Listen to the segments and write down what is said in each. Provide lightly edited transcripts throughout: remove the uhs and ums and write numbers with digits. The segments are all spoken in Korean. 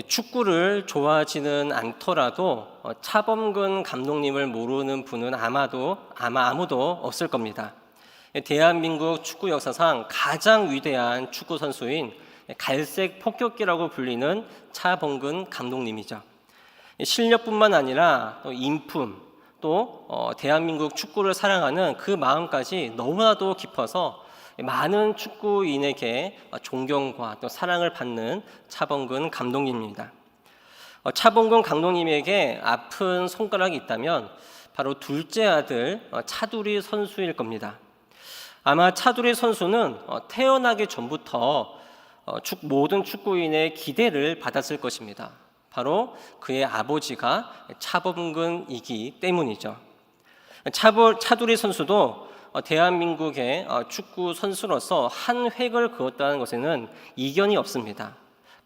축구를 좋아하지는 않더라도 차범근 감독님을 모르는 분은 아마 아무도 없을 겁니다. 대한민국 축구 역사상 가장 위대한 축구 선수인 갈색 폭격기라고 불리는 차범근 감독님이죠. 실력뿐만 아니라 또 인품, 또 대한민국 축구를 사랑하는 그 마음까지 너무나도 깊어서 많은 축구인에게 존경과 또 사랑을 받는 차범근 감독님입니다. 차범근 감독님에게 아픈 손가락이 있다면 바로 둘째 아들 차두리 선수일 겁니다. 아마 차두리 선수는 태어나기 전부터 모든 축구인의 기대를 받았을 것입니다. 바로 그의 아버지가 차범근이기 때문이죠. 차두리 선수도 대한민국의 축구 선수로서 한 획을 그었다는 것에는 이견이 없습니다.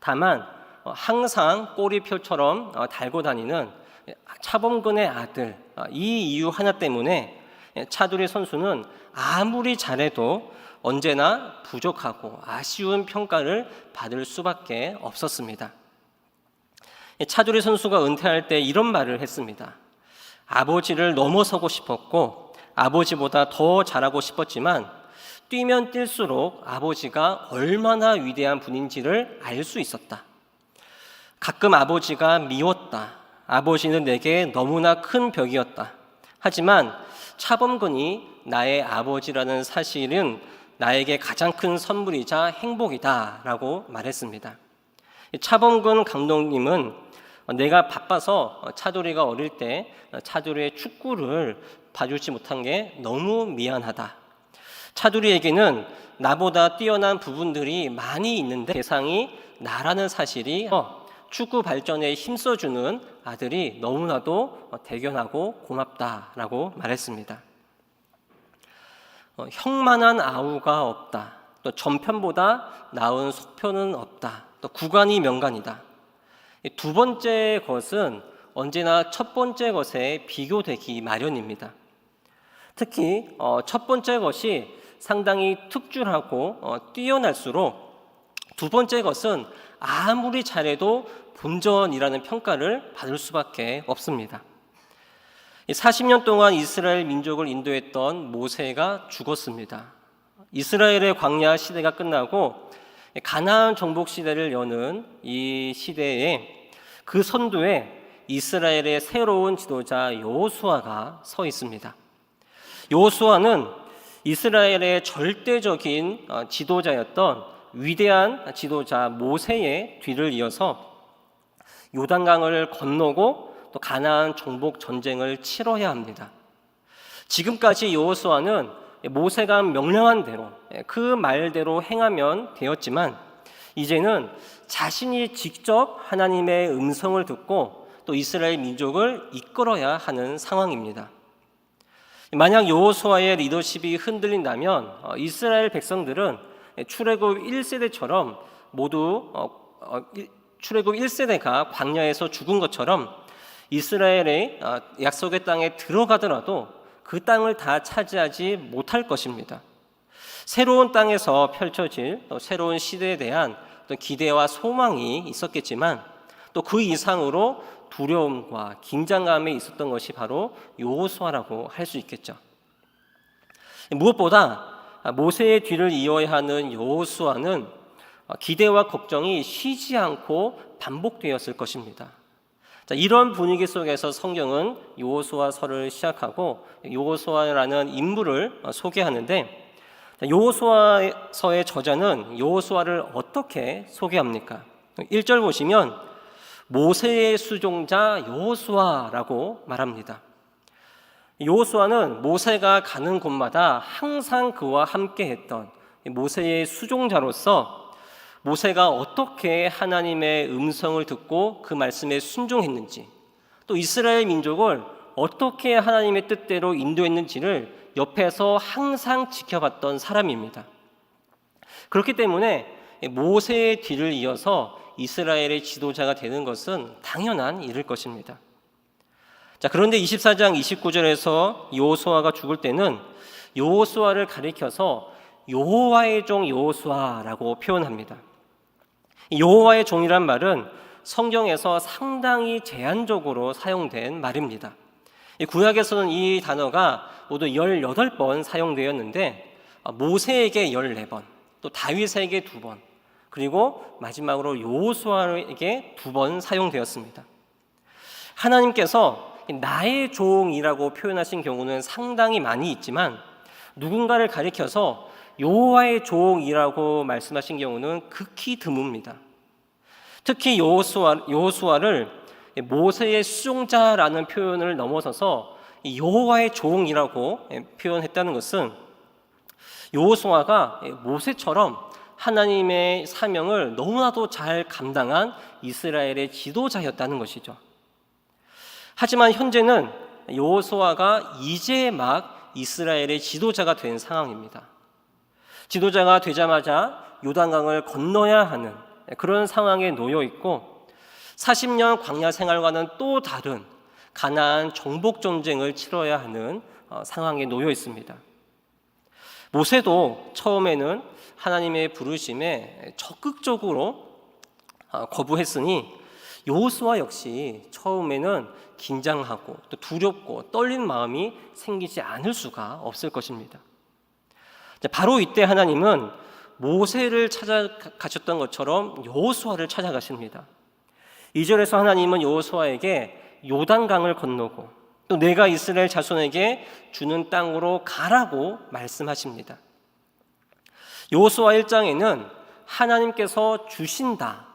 다만 항상 꼬리표처럼 달고 다니는 차범근의 아들, 이 이유 하나 때문에 차두리 선수는 아무리 잘해도 언제나 부족하고 아쉬운 평가를 받을 수밖에 없었습니다. 차두리 선수가 은퇴할 때 이런 말을 했습니다. 아버지를 넘어서고 싶었고 아버지보다 더 잘하고 싶었지만 뛰면 뛸수록 아버지가 얼마나 위대한 분인지를 알 수 있었다. 가끔 아버지가 미웠다. 아버지는 내게 너무나 큰 벽이었다. 하지만 차범근이 나의 아버지라는 사실은 나에게 가장 큰 선물이자 행복이다 라고 말했습니다. 차범근 감독님은 내가 바빠서 차두리가 어릴 때 차두리의 축구를 봐주지 못한 게 너무 미안하다. 차두리에게는 나보다 뛰어난 부분들이 많이 있는데 대상이 나라는 사실이 축구 발전에 힘써주는 아들이 너무나도 대견하고 고맙다라고 말했습니다. 형만한 아우가 없다. 또 전편보다 나은 속편은 없다. 또 구간이 명간이다. 두 번째 것은 언제나 첫 번째 것에 비교되기 마련입니다. 특히 첫 번째 것이 상당히 특출하고 뛰어날수록 두 번째 것은 아무리 잘해도 본전이라는 평가를 받을 수밖에 없습니다. 40년 동안 이스라엘 민족을 인도했던 모세가 죽었습니다. 이스라엘의 광야 시대가 끝나고 가나안 정복 시대를 여는 이 시대에 그 선두에 이스라엘의 새로운 지도자 여호수아가 서 있습니다. 여호수아는 이스라엘의 절대적인 지도자였던 위대한 지도자 모세의 뒤를 이어서 요단강을 건너고 또 가나안 정복 전쟁을 치러야 합니다. 지금까지 여호수아는 모세가 명령한 대로 그 말대로 행하면 되었지만 이제는 자신이 직접 하나님의 음성을 듣고 또 이스라엘 민족을 이끌어야 하는 상황입니다. 만약 여호수아의 리더십이 흔들린다면 이스라엘 백성들은 출애굽 1세대처럼 모두 출애굽 1세대가 광야에서 죽은 것처럼 이스라엘의 약속의 땅에 들어가더라도 그 땅을 다 차지하지 못할 것입니다. 새로운 땅에서 펼쳐질 새로운 시대에 대한 기대와 소망이 있었겠지만 또 그 이상으로 두려움과 긴장감이 있었던 것이 바로 여호수아라고 할 수 있겠죠. 무엇보다 모세의 뒤를 이어야 하는 여호수아는 기대와 걱정이 쉬지 않고 반복되었을 것입니다. 자, 이런 분위기 속에서 성경은 여호수아서를 시작하고 여호수아라는 인물을 소개하는데 여호수아서의 저자는 여호수아를 어떻게 소개합니까? 1절 보시면 모세의 수종자 여호수아라고 말합니다. 여호수아는 모세가 가는 곳마다 항상 그와 함께 했던 모세의 수종자로서 모세가 어떻게 하나님의 음성을 듣고 그 말씀에 순종했는지 또 이스라엘 민족을 어떻게 하나님의 뜻대로 인도했는지를 옆에서 항상 지켜봤던 사람입니다. 그렇기 때문에 모세의 뒤를 이어서 이스라엘의 지도자가 되는 것은 당연한 일일 것입니다. 자, 그런데 24장 29절에서 여호수아가 죽을 때는 여호수아를 가리켜서 여호와의 종 여호수아라고 표현합니다. 여호와의 종이란 말은 성경에서 상당히 제한적으로 사용된 말입니다. 구약에서는 이 단어가 모두 18번 사용되었는데 모세에게 14번, 또 다윗에게 2번, 그리고 마지막으로 여호수아에게 2번 사용되었습니다. 하나님께서 나의 종이라고 표현하신 경우는 상당히 많이 있지만 누군가를 가리켜서 여호와의 종이라고 말씀하신 경우는 극히 드뭅니다. 특히 여호수아를 모세의 수종자라는 표현을 넘어서서 여호와의 종이라고 표현했다는 것은 여호수아가 모세처럼 하나님의 사명을 너무나도 잘 감당한 이스라엘의 지도자였다는 것이죠. 하지만 현재는 여호수아가 이제 막 이스라엘의 지도자가 된 상황입니다. 지도자가 되자마자 요단강을 건너야 하는 그런 상황에 놓여 있고 40년 광야 생활과는 또 다른 가나안 정복 전쟁을 치러야 하는 상황에 놓여 있습니다. 모세도 처음에는 하나님의 부르심에 적극적으로 거부했으니 여호수아 역시 처음에는 긴장하고 또 두렵고 떨린 마음이 생기지 않을 수가 없을 것입니다. 바로 이때 하나님은 모세를 찾아가셨던 것처럼 여호수아를 찾아가십니다. 2절에서 하나님은 여호수아에게 요단강을 건너고 또 내가 이스라엘 자손에게 주는 땅으로 가라고 말씀하십니다. 여호수아 1장에는 하나님께서 주신다,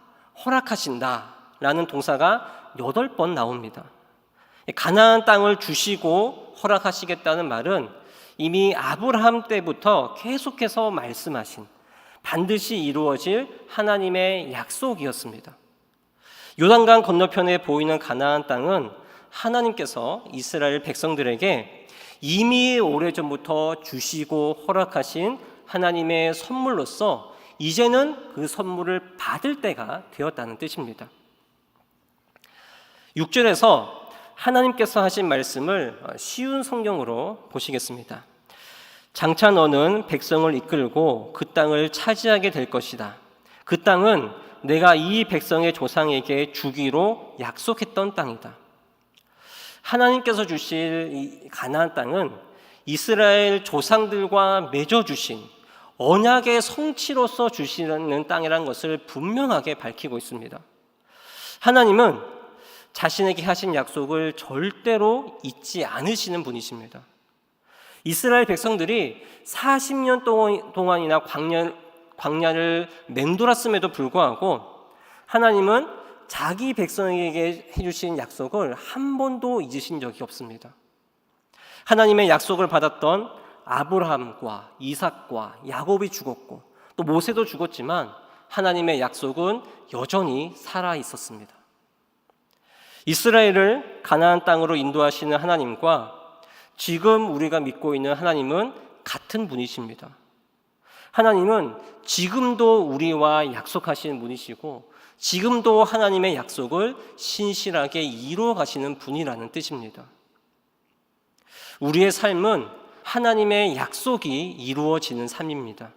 허락하신다 라는 동사가 8번 나옵니다. 가나안 땅을 주시고 허락하시겠다는 말은 이미 아브라함 때부터 계속해서 말씀하신 반드시 이루어질 하나님의 약속이었습니다. 요단강 건너편에 보이는 가나안 땅은 하나님께서 이스라엘 백성들에게 이미 오래전부터 주시고 허락하신 하나님의 선물로서 이제는 그 선물을 받을 때가 되었다는 뜻입니다. 6절에서 하나님께서 하신 말씀을 쉬운 성경으로 보시겠습니다. 장차 너는 백성을 이끌고 그 땅을 차지하게 될 것이다. 그 땅은 내가 이 백성의 조상에게 주기로 약속했던 땅이다. 하나님께서 주실 이 가나안 땅은 이스라엘 조상들과 맺어주신 언약의 성취로서 주시는 땅이라는 것을 분명하게 밝히고 있습니다. 하나님은 자신에게 하신 약속을 절대로 잊지 않으시는 분이십니다. 이스라엘 백성들이 40년 동안이나 광야를 맴돌았음에도 불구하고 하나님은 자기 백성에게 해주신 약속을 한 번도 잊으신 적이 없습니다. 하나님의 약속을 받았던 아브라함과 이삭과 야곱이 죽었고 또 모세도 죽었지만 하나님의 약속은 여전히 살아 있었습니다. 이스라엘을 가나안 땅으로 인도하시는 하나님과 지금 우리가 믿고 있는 하나님은 같은 분이십니다. 하나님은 지금도 우리와 약속하시는 분이시고 지금도 하나님의 약속을 신실하게 이루어 가시는 분이라는 뜻입니다. 우리의 삶은 하나님의 약속이 이루어지는 삶입니다.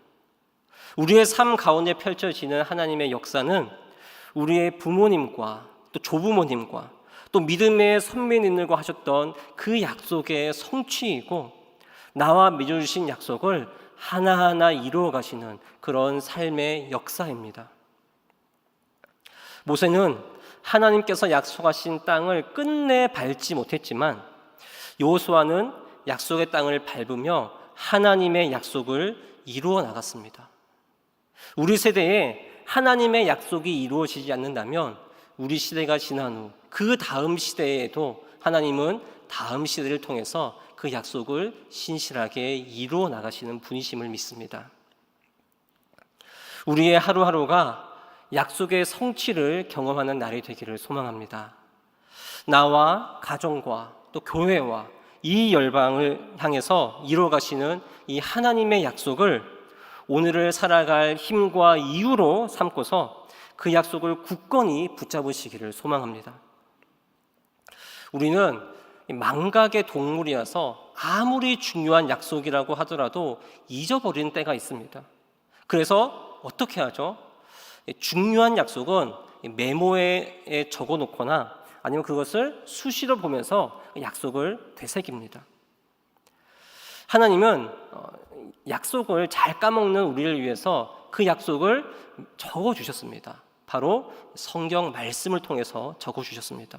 우리의 삶 가운데 펼쳐지는 하나님의 역사는 우리의 부모님과 또 조부모님과 또 믿음의 선배님들과 하셨던 그 약속의 성취이고 나와 맺어주신 약속을 하나하나 이루어 가시는 그런 삶의 역사입니다. 모세는 하나님께서 약속하신 땅을 끝내 밟지 못했지만 여호수아는 약속의 땅을 밟으며 하나님의 약속을 이루어 나갔습니다. 우리 세대에 하나님의 약속이 이루어지지 않는다면 우리 시대가 지난 후 그 다음 시대에도 하나님은 다음 시대를 통해서 그 약속을 신실하게 이루어 나가시는 분이심을 믿습니다. 우리의 하루하루가 약속의 성취를 경험하는 날이 되기를 소망합니다. 나와 가정과 또 교회와 이 열방을 향해서 이루어가시는 이 하나님의 약속을 오늘을 살아갈 힘과 이유로 삼고서 그 약속을 굳건히 붙잡으시기를 소망합니다. 우리는 망각의 동물이어서 아무리 중요한 약속이라고 하더라도 잊어버리는 때가 있습니다. 그래서 어떻게 하죠? 중요한 약속은 메모에 적어 놓거나 아니면 그것을 수시로 보면서 약속을 되새깁니다. 하나님은 약속을 잘 까먹는 우리를 위해서 그 약속을 적어 주셨습니다. 바로 성경 말씀을 통해서 적어 주셨습니다.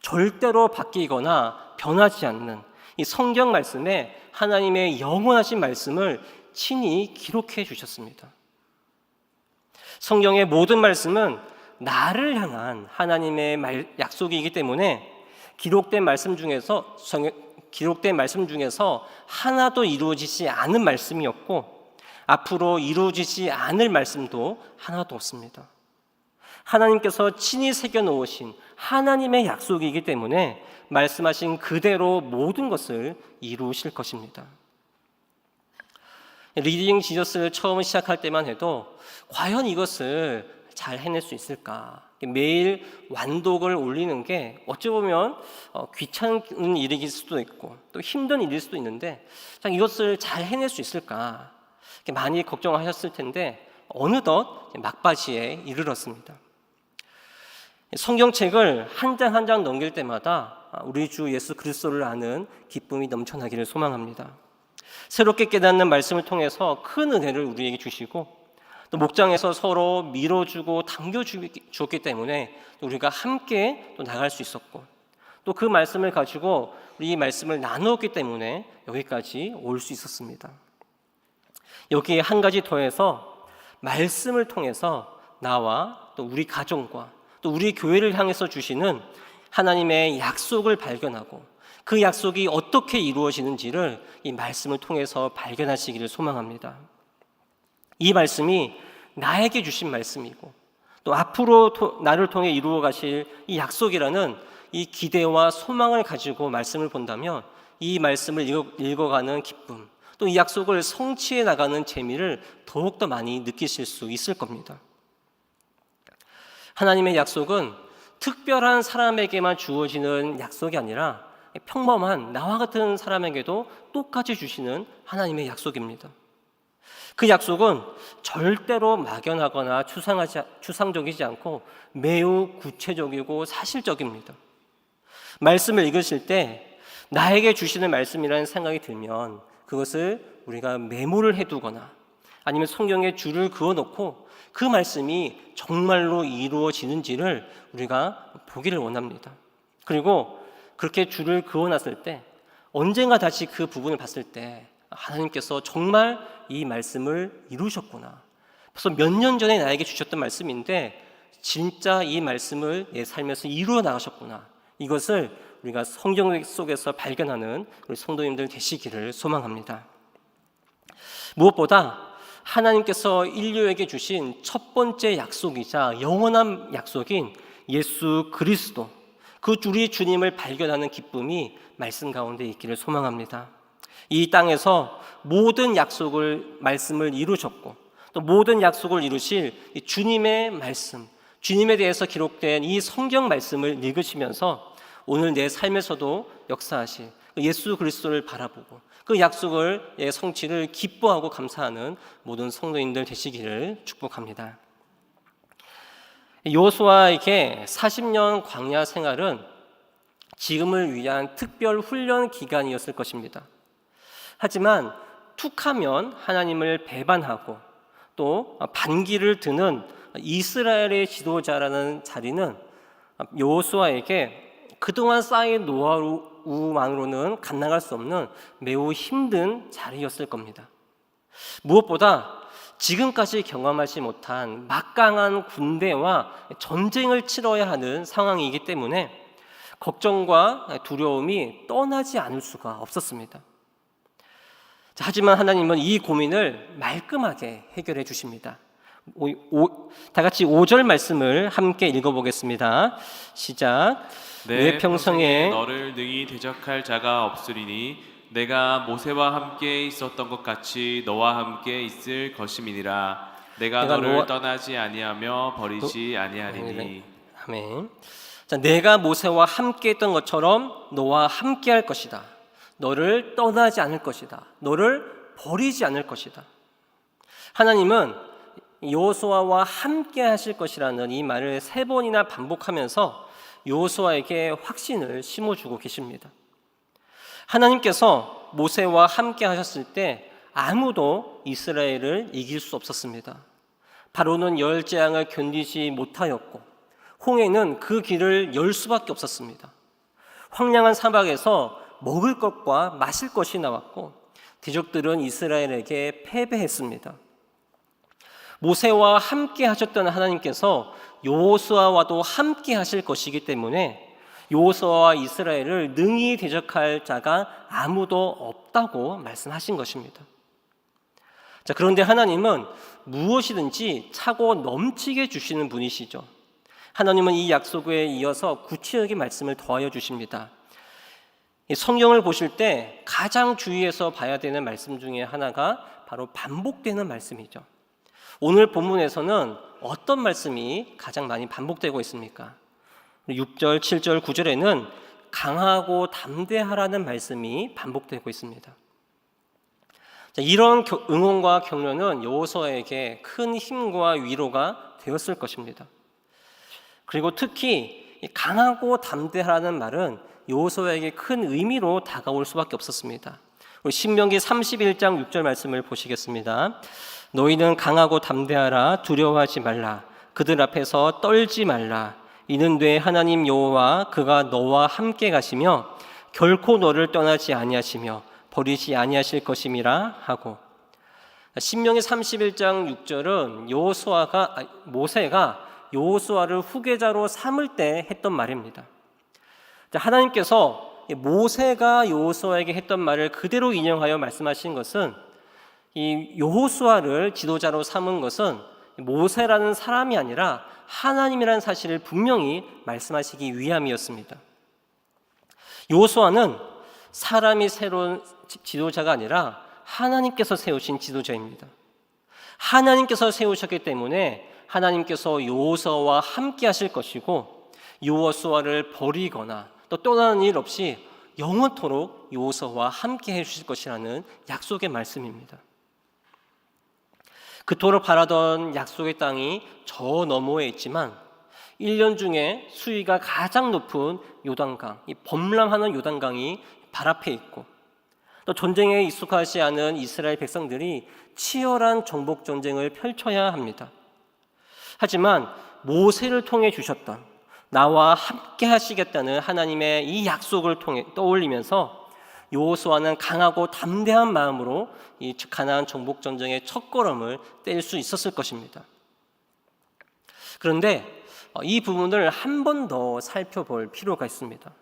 절대로 바뀌거나 변하지 않는 이 성경 말씀에 하나님의 영원하신 말씀을 친히 기록해 주셨습니다. 성경의 모든 말씀은 나를 향한 하나님의 약속이기 때문에 기록된 말씀 중에서 하나도 이루어지지 않은 말씀이 없고 앞으로 이루어지지 않을 말씀도 하나도 없습니다. 하나님께서 친히 새겨놓으신 하나님의 약속이기 때문에 말씀하신 그대로 모든 것을 이루실 것입니다. 리딩 지저스를 처음 시작할 때만 해도 과연 이것을 잘 해낼 수 있을까? 매일 완독을 올리는 게 어찌 보면 귀찮은 일일 수도 있고 또 힘든 일일 수도 있는데 이것을 잘 해낼 수 있을까? 많이 걱정하셨을 텐데 어느덧 막바지에 이르렀습니다. 성경책을 한 장 한 장 넘길 때마다 우리 주 예수 그리스도를 아는 기쁨이 넘쳐나기를 소망합니다. 새롭게 깨닫는 말씀을 통해서 큰 은혜를 우리에게 주시고 또 목장에서 서로 밀어주고 당겨주었기 때문에 우리가 함께 또 나갈 수 있었고 또 그 말씀을 가지고 우리 이 말씀을 나누었기 때문에 여기까지 올 수 있었습니다. 여기에 한 가지 더해서 말씀을 통해서 나와 또 우리 가정과 또 우리 교회를 향해서 주시는 하나님의 약속을 발견하고 그 약속이 어떻게 이루어지는지를 이 말씀을 통해서 발견하시기를 소망합니다. 이 말씀이 나에게 주신 말씀이고 또 앞으로 나를 통해 이루어 가실 이 약속이라는 이 기대와 소망을 가지고 말씀을 본다면 이 말씀을 읽어가는 기쁨 또 이 약속을 성취해 나가는 재미를 더욱더 많이 느끼실 수 있을 겁니다. 하나님의 약속은 특별한 사람에게만 주어지는 약속이 아니라 평범한 나와 같은 사람에게도 똑같이 주시는 하나님의 약속입니다. 그 약속은 절대로 막연하거나 추상적이지 않고 매우 구체적이고 사실적입니다. 말씀을 읽으실 때 나에게 주시는 말씀이라는 생각이 들면 그것을 우리가 메모를 해두거나 아니면 성경에 줄을 그어놓고 그 말씀이 정말로 이루어지는지를 우리가 보기를 원합니다. 그리고 그렇게 줄을 그어놨을 때 언젠가 다시 그 부분을 봤을 때 하나님께서 정말 이 말씀을 이루셨구나. 벌써 몇 년 전에 나에게 주셨던 말씀인데 진짜 이 말씀을 내 삶에서 이루어 나가셨구나. 이것을 우리가 성경 속에서 발견하는 우리 성도님들 되시기를 소망합니다. 무엇보다 하나님께서 인류에게 주신 첫 번째 약속이자 영원한 약속인 예수 그리스도 그 우리 주님을 발견하는 기쁨이 말씀 가운데 있기를 소망합니다. 이 땅에서 모든 말씀을 이루셨고 또 모든 약속을 이루실 이 주님의 말씀, 주님에 대해서 기록된 이 성경 말씀을 읽으시면서 오늘 내 삶에서도 역사하실 예수 그리스도를 바라보고 그 약속을 성취를 기뻐하고 감사하는 모든 성도님들 되시기를 축복합니다. 여호수아에게 40년 광야 생활은 지금을 위한 특별 훈련 기간이었을 것입니다. 하지만 툭하면 하나님을 배반하고 또 반기를 드는 이스라엘의 지도자라는 자리는 여호수아에게 그동안 쌓인 노하우만으로는 감당할 수 없는 매우 힘든 자리였을 겁니다. 무엇보다 지금까지 경험하지 못한 막강한 군대와 전쟁을 치러야 하는 상황이기 때문에 걱정과 두려움이 떠나지 않을 수가 없었습니다. 하지만 하나님은 이 고민을 말끔하게 해결해 주십니다. 다 같이 5절 말씀을 함께 읽어보겠습니다. 시작. 내 평생에 너를 능히 대적할 자가 없으리니 내가 모세와 함께 있었던 것 같이 너와 함께 있을 것임이니라. 내가 너를 떠나지 아니하며 버리지 아니하리니. 아멘. 자, 내가 모세와 함께 했던 것처럼 너와 함께 할 것이다. 너를 떠나지 않을 것이다. 너를 버리지 않을 것이다. 하나님은 여호수아와 함께 하실 것이라는 이 말을 3번이나 반복하면서 여호수아에게 확신을 심어주고 계십니다. 하나님께서 모세와 함께 하셨을 때 아무도 이스라엘을 이길 수 없었습니다. 바로는 열 재앙을 견디지 못하였고 홍해는 그 길을 열 수밖에 없었습니다. 황량한 사막에서 먹을 것과 마실 것이 나왔고 대적들은 이스라엘에게 패배했습니다. 모세와 함께 하셨던 하나님께서 여호수아와도 함께 하실 것이기 때문에 여호수아와 이스라엘을 능히 대적할 자가 아무도 없다고 말씀하신 것입니다. 자, 그런데 하나님은 무엇이든지 차고 넘치게 주시는 분이시죠. 하나님은 이 약속에 이어서 구체적인 말씀을 더하여 주십니다. 성경을 보실 때 가장 주의해서 봐야 되는 말씀 중에 하나가 바로 반복되는 말씀이죠. 오늘 본문에서는 어떤 말씀이 가장 많이 반복되고 있습니까? 6절, 7절, 9절에는 강하고 담대하라는 말씀이 반복되고 있습니다. 자, 이런 응원과 격려는 여호수아에게 큰 힘과 위로가 되었을 것입니다. 그리고 특히 강하고 담대하라는 말은 여호수아에게 큰 의미로 다가올 수밖에 없었습니다. 우리 신명기 31장 6절 말씀을 보시겠습니다. 너희는 강하고 담대하라, 두려워하지 말라, 그들 앞에서 떨지 말라. 이는 내 하나님 여호와 그가 너와 함께 가시며 결코 너를 떠나지 아니하시며 버리지 아니하실 것임이라 하고, 신명기 31장 6절은 모세가 여호수아를 후계자로 삼을 때 했던 말입니다. 하나님께서 모세가 여호수아에게 했던 말을 그대로 인용하여 말씀하신 것은, 이 여호수아를 지도자로 삼은 것은 모세라는 사람이 아니라 하나님이라는 사실을 분명히 말씀하시기 위함이었습니다. 여호수아는 사람이 새로운 지도자가 아니라 하나님께서 세우신 지도자입니다. 하나님께서 세우셨기 때문에 하나님께서 여호수아와 함께 하실 것이고, 여호수아를 버리거나 또 떠나는 일 없이 영원토록 여호수아와 함께 해주실 것이라는 약속의 말씀입니다. 그토록 바라던 약속의 땅이 저 너머에 있지만 1년 중에 수위가 가장 높은 요단강, 이 범람하는 요단강이 발 앞에 있고, 또 전쟁에 익숙하지 않은 이스라엘 백성들이 치열한 정복 전쟁을 펼쳐야 합니다. 하지만 모세를 통해 주셨던 나와 함께 하시겠다는 하나님의 이 약속을 통해 떠올리면서 여호수아는 강하고 담대한 마음으로 이 가나안 정복 전쟁의 첫걸음을 뗄 수 있었을 것입니다. 그런데 이 부분을 한 번 더 살펴볼 필요가 있습니다.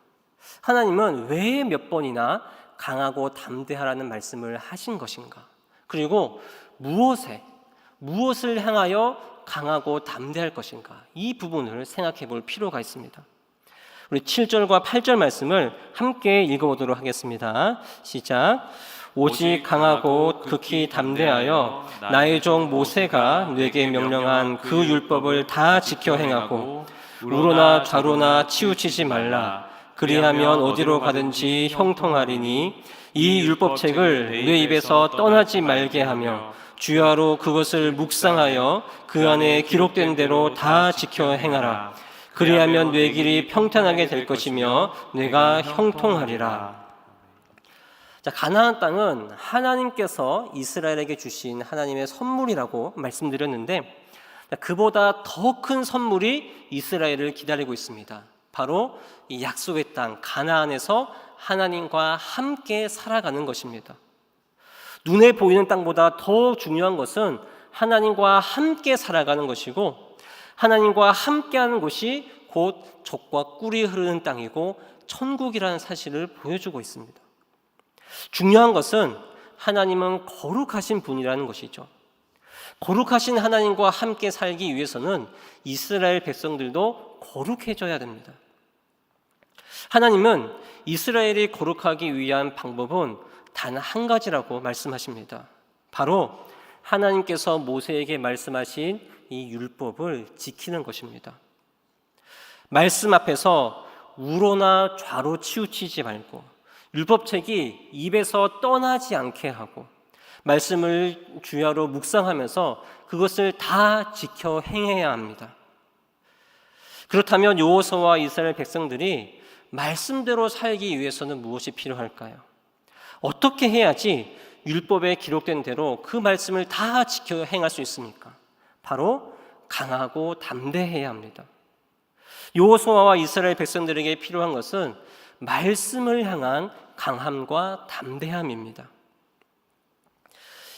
하나님은 왜 몇 번이나 강하고 담대하라는 말씀을 하신 것인가? 그리고 무엇을 향하여 강하고 담대할 것인가? 이 부분을 생각해 볼 필요가 있습니다. 우리 7절과 8절 말씀을 함께 읽어보도록 하겠습니다. 시작. 오직 강하고 극히 담대하여 나의 종 모세가 내게 명령한 그 율법을 다 지켜 행하고 우로나 좌로나 치우치지 말라. 그리하면 어디로 가든지 형통하리니 이 율법책을 내 입에서 떠나지 말게 하며 주야로 그것을 묵상하여 그 안에 기록된 대로 다 지켜 행하라. 그리하면 내 길이 평탄하게 될 것이며 내가 형통하리라. 자, 가나안 땅은 하나님께서 이스라엘에게 주신 하나님의 선물이라고 말씀드렸는데, 그보다 더 큰 선물이 이스라엘을 기다리고 있습니다. 바로 이 약속의 땅 가나안에서 하나님과 함께 살아가는 것입니다. 눈에 보이는 땅보다 더 중요한 것은 하나님과 함께 살아가는 것이고, 하나님과 함께하는 곳이 곧 젖과 꿀이 흐르는 땅이고 천국이라는 사실을 보여주고 있습니다. 중요한 것은 하나님은 거룩하신 분이라는 것이죠. 거룩하신 하나님과 함께 살기 위해서는 이스라엘 백성들도 거룩해져야 됩니다. 하나님은 이스라엘이 거룩하기 위한 방법은 단 한 가지라고 말씀하십니다. 바로 하나님께서 모세에게 말씀하신 이 율법을 지키는 것입니다. 말씀 앞에서 우로나 좌로 치우치지 말고 율법책이 입에서 떠나지 않게 하고 말씀을 주야로 묵상하면서 그것을 다 지켜 행해야 합니다. 그렇다면 여호수아와 이스라엘 백성들이 말씀대로 살기 위해서는 무엇이 필요할까요? 어떻게 해야지 율법에 기록된 대로 그 말씀을 다 지켜 행할 수 있습니까? 바로 강하고 담대해야 합니다. 여호수아와 이스라엘 백성들에게 필요한 것은 말씀을 향한 강함과 담대함입니다.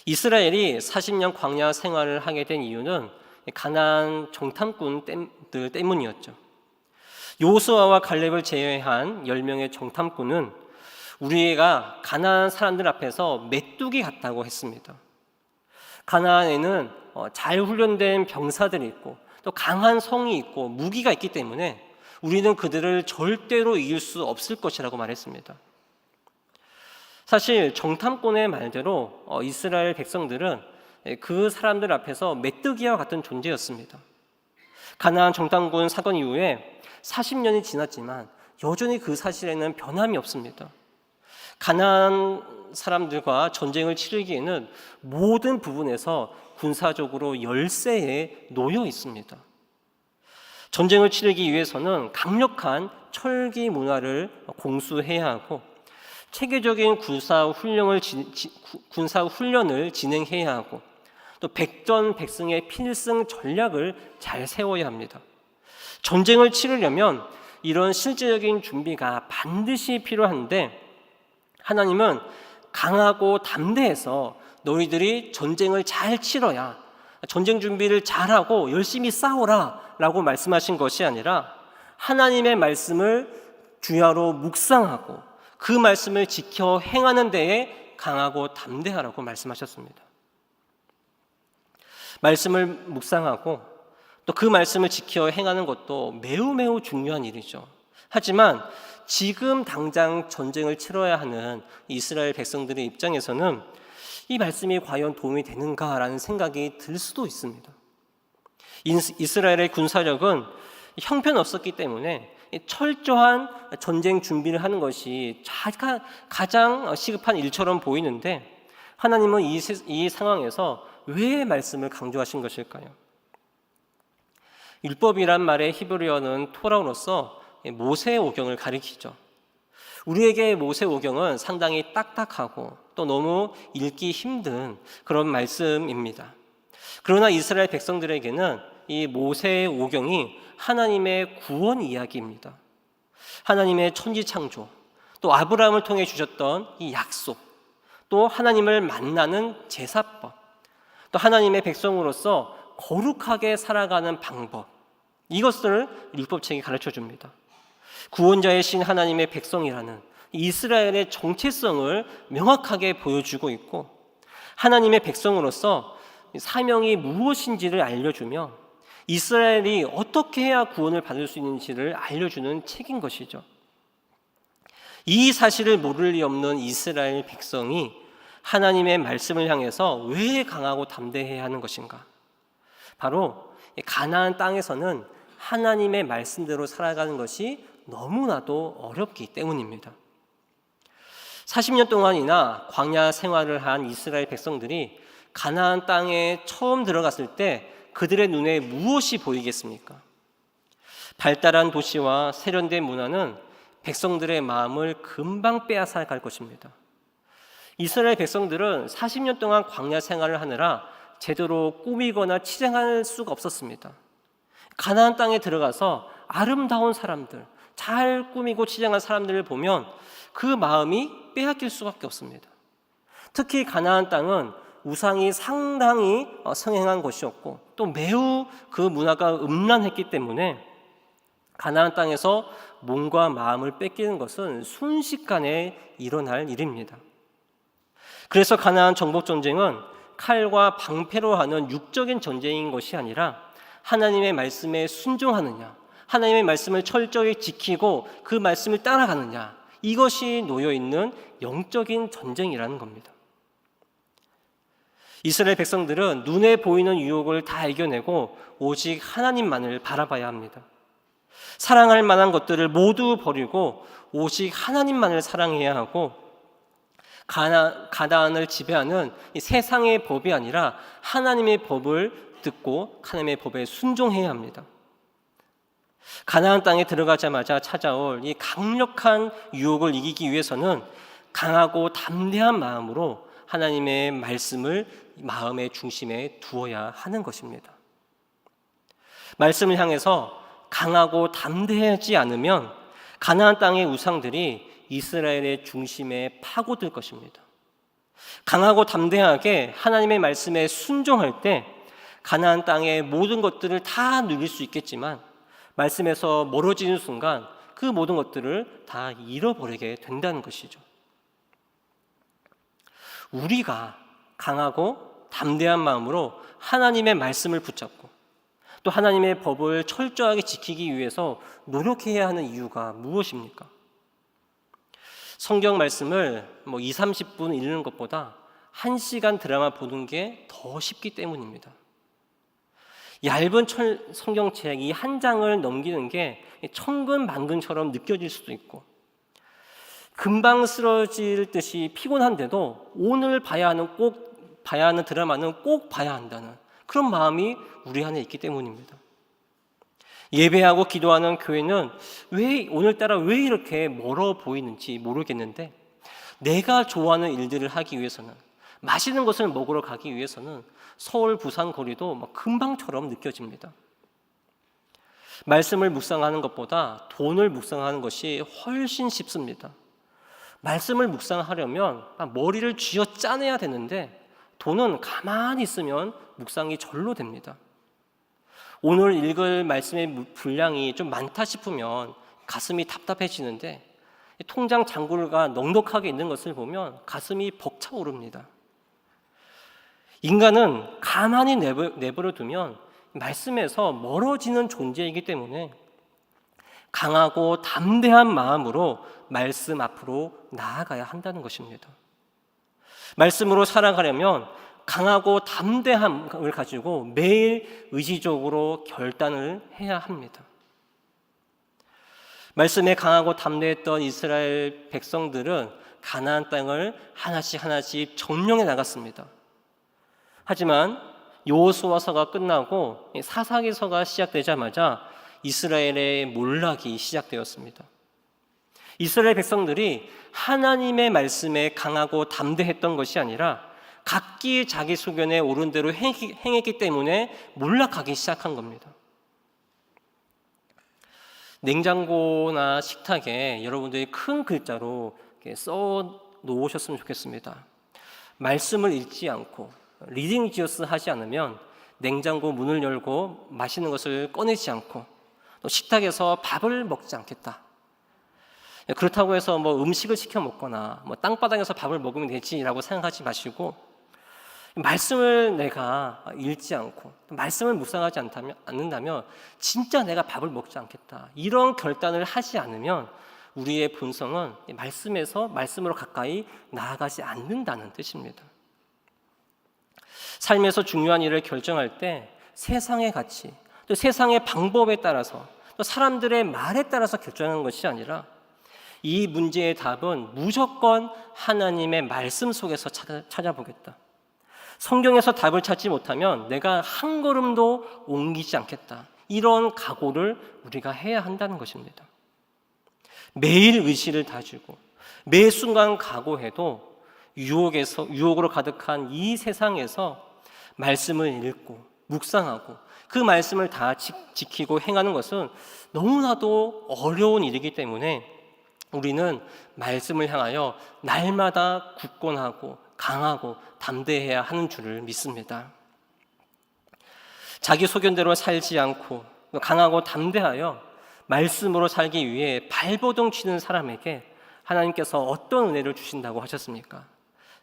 이스라엘이 40년 광야 생활을 하게 된 이유는 가나안 정탐꾼들 때문이었죠. 여호수아와 갈렙을 제외한 10명의 정탐꾼은 우리가 가나안 사람들 앞에서 메뚜기 같다고 했습니다. 가나안에는 잘 훈련된 병사들이 있고 또 강한 성이 있고 무기가 있기 때문에 우리는 그들을 절대로 이길 수 없을 것이라고 말했습니다. 사실 정탐꾼의 말대로 이스라엘 백성들은 그 사람들 앞에서 메뚜기와 같은 존재였습니다. 가나안 정탐꾼 사건 이후에 40년이 지났지만 여전히 그 사실에는 변함이 없습니다. 가나안 사람들과 전쟁을 치르기에는 모든 부분에서 군사적으로 열세에 놓여 있습니다. 전쟁을 치르기 위해서는 강력한 철기 문화를 공수해야 하고 체계적인 군사 훈련을 진행해야 하고 또 백전백승의 필승 전략을 잘 세워야 합니다. 전쟁을 치르려면 이런 실제적인 준비가 반드시 필요한데 하나님은 강하고 담대해서 너희들이 전쟁을 잘 치러야 전쟁 준비를 잘하고 열심히 싸워라 라고 말씀하신 것이 아니라 하나님의 말씀을 주야로 묵상하고 그 말씀을 지켜 행하는 데에 강하고 담대하라고 말씀하셨습니다. 말씀을 묵상하고 또 그 말씀을 지켜 행하는 것도 매우 중요한 일이죠. 하지만 지금 당장 전쟁을 치러야 하는 이스라엘 백성들의 입장에서는 이 말씀이 과연 도움이 되는가라는 생각이 들 수도 있습니다. 이스라엘의 군사력은 형편없었기 때문에 철저한 전쟁 준비를 하는 것이 가장 시급한 일처럼 보이는데 하나님은 이 상황에서 왜 말씀을 강조하신 것일까요? 율법이란 말의 히브리어는 토라로서 모세의 오경을 가리키죠. 우리에게 모세의 오경은 상당히 딱딱하고 또 너무 읽기 힘든 그런 말씀입니다. 그러나 이스라엘 백성들에게는 이 모세의 오경이 하나님의 구원 이야기입니다. 하나님의 천지창조, 또 아브라함을 통해 주셨던 이 약속, 또 하나님을 만나는 제사법, 또 하나님의 백성으로서 거룩하게 살아가는 방법, 이것을 율법책이 가르쳐 줍니다. 구원자의 신 하나님의 백성이라는 이스라엘의 정체성을 명확하게 보여주고 있고 하나님의 백성으로서 사명이 무엇인지를 알려주며 이스라엘이 어떻게 해야 구원을 받을 수 있는지를 알려주는 책인 것이죠. 이 사실을 모를 리 없는 이스라엘 백성이 하나님의 말씀을 향해서 왜 강하고 담대해야 하는 것인가? 바로 가나안 땅에서는 하나님의 말씀대로 살아가는 것이 너무나도 어렵기 때문입니다. 40년 동안이나 광야 생활을 한 이스라엘 백성들이 가나안 땅에 처음 들어갔을 때 그들의 눈에 무엇이 보이겠습니까? 발달한 도시와 세련된 문화는 백성들의 마음을 금방 빼앗아갈 것입니다. 이스라엘 백성들은 40년 동안 광야 생활을 하느라 제대로 꾸미거나 치장할 수가 없었습니다. 가나안 땅에 들어가서 아름다운 사람들, 잘 꾸미고 치장한 사람들을 보면 그 마음이 빼앗길 수밖에 없습니다. 특히 가나안 땅은 우상이 상당히 성행한 곳이었고 또 매우 그 문화가 음란했기 때문에 가나안 땅에서 몸과 마음을 뺏기는 것은 순식간에 일어날 일입니다. 그래서 가나안 정복 전쟁은 칼과 방패로 하는 육적인 전쟁인 것이 아니라 하나님의 말씀에 순종하느냐, 하나님의 말씀을 철저히 지키고 그 말씀을 따라가느냐, 이것이 놓여있는 영적인 전쟁이라는 겁니다. 이스라엘 백성들은 눈에 보이는 유혹을 다 이겨내고 오직 하나님만을 바라봐야 합니다. 사랑할 만한 것들을 모두 버리고 오직 하나님만을 사랑해야 하고 가나안을 지배하는 이 세상의 법이 아니라 하나님의 법을 듣고 하나님의 법에 순종해야 합니다. 가나안 땅에 들어가자마자 찾아올 이 강력한 유혹을 이기기 위해서는 강하고 담대한 마음으로 하나님의 말씀을 마음의 중심에 두어야 하는 것입니다. 말씀을 향해서 강하고 담대하지 않으면 가나안 땅의 우상들이 이스라엘의 중심에 파고들 것입니다. 강하고 담대하게 하나님의 말씀에 순종할 때 가나안 땅의 모든 것들을 다 누릴 수 있겠지만 말씀에서 멀어지는 순간 그 모든 것들을 다 잃어버리게 된다는 것이죠. 우리가 강하고 담대한 마음으로 하나님의 말씀을 붙잡고 또 하나님의 법을 철저하게 지키기 위해서 노력해야 하는 이유가 무엇입니까? 성경 말씀을 2, 30분 읽는 것보다 1시간 드라마 보는 게 더 쉽기 때문입니다. 얇은 성경책 이 한 장을 넘기는 게 천근만근처럼 느껴질 수도 있고 금방 쓰러질 듯이 피곤한데도 오늘 꼭 봐야 하는 드라마는 꼭 봐야 한다는 그런 마음이 우리 안에 있기 때문입니다. 예배하고 기도하는 교회는 오늘따라 왜 이렇게 멀어 보이는지 모르겠는데 내가 좋아하는 일들을 하기 위해서는 맛있는 것을 먹으러 가기 위해서는 서울, 부산 거리도 금방처럼 느껴집니다. 말씀을 묵상하는 것보다 돈을 묵상하는 것이 훨씬 쉽습니다. 말씀을 묵상하려면 머리를 쥐어 짜내야 되는데 돈은 가만히 있으면 묵상이 절로 됩니다. 오늘 읽을 말씀의 분량이 좀 많다 싶으면 가슴이 답답해지는데 통장 잔고가 넉넉하게 있는 것을 보면 가슴이 벅차오릅니다. 인간은 가만히 내버려 두면 말씀에서 멀어지는 존재이기 때문에 강하고 담대한 마음으로 말씀 앞으로 나아가야 한다는 것입니다. 말씀으로 살아가려면 강하고 담대함을 가지고 매일 의지적으로 결단을 해야 합니다. 말씀에 강하고 담대했던 이스라엘 백성들은 가나안 땅을 하나씩 점령해 나갔습니다. 하지만 여호수아서가 끝나고 사사기서가 시작되자마자 이스라엘의 몰락이 시작되었습니다. 이스라엘 백성들이 하나님의 말씀에 강하고 담대했던 것이 아니라 각기 자기 소견에 옳은 대로 행했기 때문에 몰락하기 시작한 겁니다. 냉장고나 식탁에 여러분들이 큰 글자로 써 놓으셨으면 좋겠습니다. 말씀을 읽지 않고 리딩 지어스 하지 않으면 냉장고 문을 열고 맛있는 것을 꺼내지 않고 또 식탁에서 밥을 먹지 않겠다. 그렇다고 해서 음식을 시켜 먹거나 땅바닥에서 밥을 먹으면 되지라고 생각하지 마시고 말씀을 내가 읽지 않고 말씀을 묵상하지 않는다면 진짜 내가 밥을 먹지 않겠다. 이런 결단을 하지 않으면 우리의 본성은 말씀으로 가까이 나아가지 않는다는 뜻입니다. 삶에서 중요한 일을 결정할 때 세상의 가치, 또 세상의 방법에 따라서 또 사람들의 말에 따라서 결정하는 것이 아니라 이 문제의 답은 무조건 하나님의 말씀 속에서 찾아보겠다. 성경에서 답을 찾지 못하면 내가 한 걸음도 옮기지 않겠다. 이런 각오를 우리가 해야 한다는 것입니다. 매일 의지를 다지고 매 순간 각오해도 유혹으로 가득한 이 세상에서 말씀을 읽고 묵상하고 그 말씀을 다 지키고 행하는 것은 너무나도 어려운 일이기 때문에 우리는 말씀을 향하여 날마다 굳건하고 강하고 담대해야 하는 줄을 믿습니다. 자기 소견대로 살지 않고 강하고 담대하여 말씀으로 살기 위해 발버둥 치는 사람에게 하나님께서 어떤 은혜를 주신다고 하셨습니까?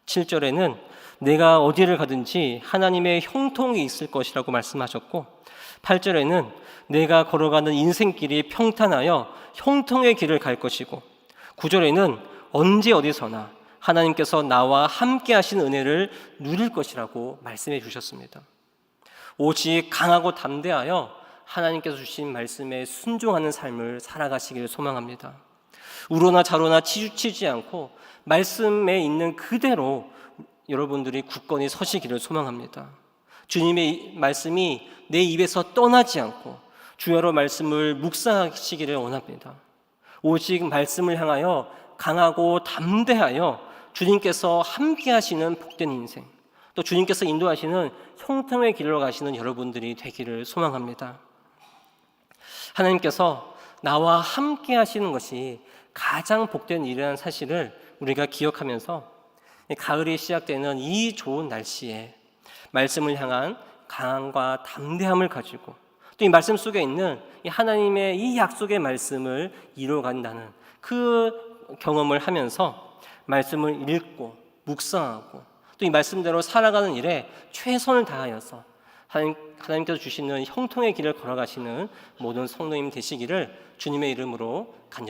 7절에는 내가 어디를 가든지 하나님의 형통이 있을 것이라고 말씀하셨고 8절에는 내가 걸어가는 인생길이 평탄하여 형통의 길을 갈 것이고 9절에는 언제 어디서나 하나님께서 나와 함께 하신 은혜를 누릴 것이라고 말씀해 주셨습니다. 오직 강하고 담대하여 하나님께서 주신 말씀에 순종하는 삶을 살아가시기를 소망합니다. 우로나 좌로나 치우치지 않고 말씀에 있는 그대로 여러분들이 굳건히 서시기를 소망합니다. 주님의 말씀이 내 입에서 떠나지 않고 주여로 말씀을 묵상하시기를 원합니다. 오직 말씀을 향하여 강하고 담대하여 주님께서 함께 하시는 복된 인생, 또 주님께서 인도하시는 형통의 길로 가시는 여러분들이 되기를 소망합니다. 하나님께서 나와 함께 하시는 것이 가장 복된 일이라는 사실을 우리가 기억하면서 가을이 시작되는 이 좋은 날씨에 말씀을 향한 강함과 담대함을 가지고 또 이 말씀 속에 있는 이 하나님의 이 약속의 말씀을 이루어간다는 그 경험을 하면서 말씀을 읽고 묵상하고 또 이 말씀대로 살아가는 일에 최선을 다하여서 하나님께서 주시는 형통의 길을 걸어가시는 모든 성도님 되시기를 주님의 이름으로 간절히